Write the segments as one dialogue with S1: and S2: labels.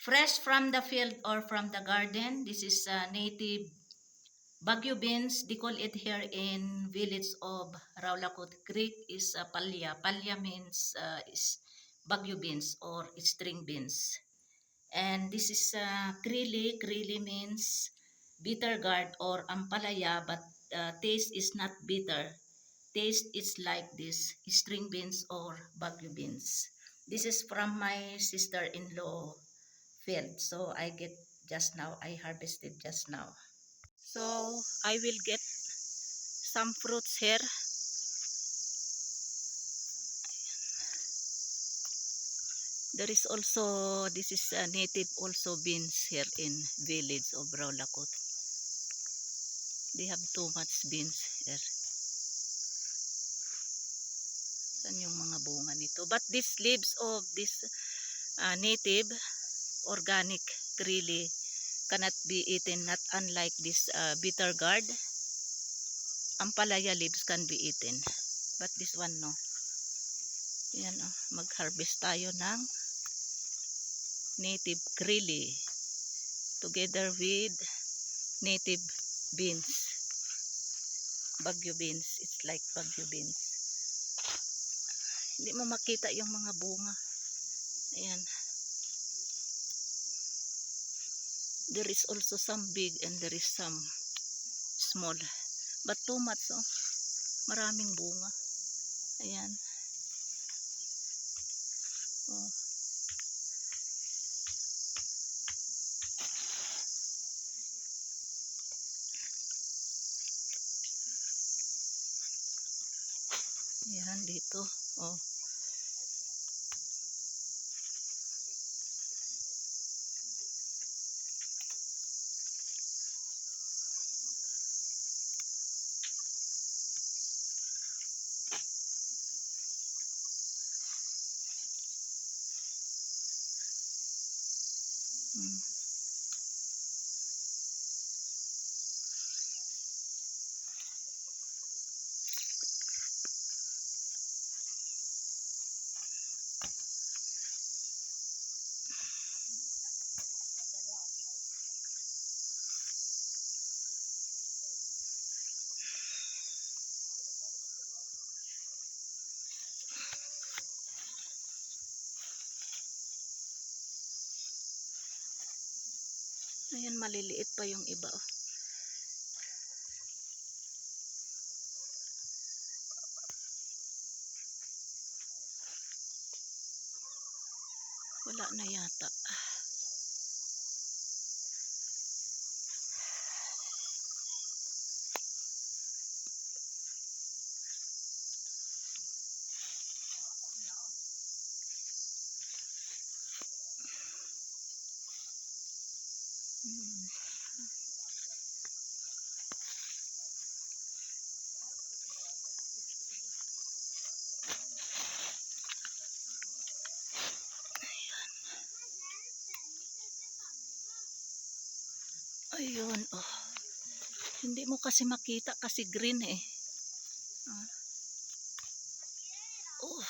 S1: fresh from the field or from the garden. This is native Baguio beans. They call it here in village of Raulacot Creek is palya. Palya means is Baguio beans or string beans. And this is krili. Krili means bitter gourd or ampalaya, but taste is not bitter. Taste is like this string beans or Baguio beans. This is from my sister-in-law field. So I get just now. I harvested just now. So I will get some fruits here. There is also, this is a native also beans here in village of Raulacot. They have too much beans here. Saan yung mga bunga nito? But these leaves of this native organic really cannot be eaten, not unlike this bitter gourd. Ampalaya leaves can be eaten. But this one no. Yan oh, mag-harvest tayo ng native krili together with native beans. Baguio beans. It's like Baguio beans. Hindi mo makita yung mga bunga. Ayan. There is also some big and there is some small. But too much oh. Maraming bunga. Ayan. Oh. Ayan dito. Oh. Hmm. Ayan, maliliit pa yung iba oh. Wala na yata. Hmm. Ayun oh. Hindi mo kasi makita kasi green eh. Ah. Oh.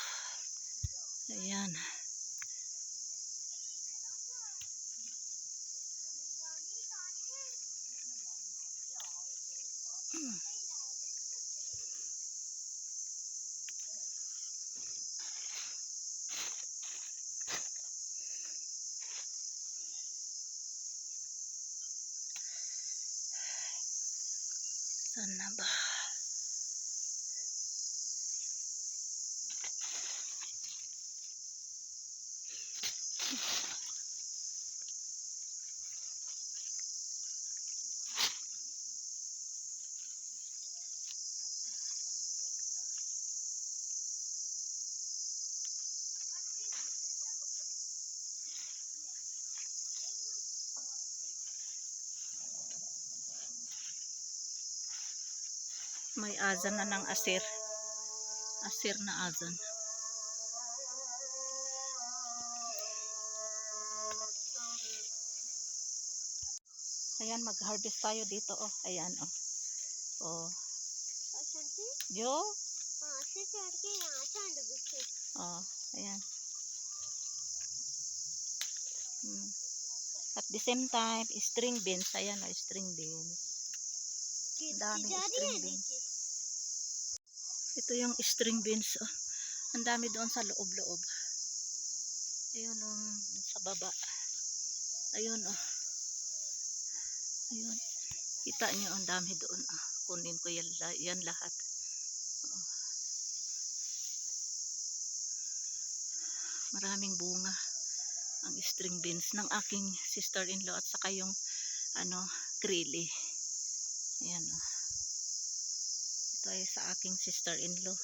S1: Ayan. Hmm. Saan na ba? May azan na ng asir. Asir na azan. Ayan, mag-harvest tayo dito oh. Ayan oh. Oh. Jo? Oh, ayan. Hmm. At the same time, string beans. Ayan o, string beans. Ang daming string beans. Ito yung string beans. Oh. Ang dami doon sa loob-loob. Ayun o, sa baba. Ayun o. Ayun. Kita nyo, ang dami doon. Oh. Kunin ko yan lahat. Oh. Maraming bunga ang string beans ng aking sister-in-law at saka yung krilli. Ayan o. Ito ay sa aking sister-in-law.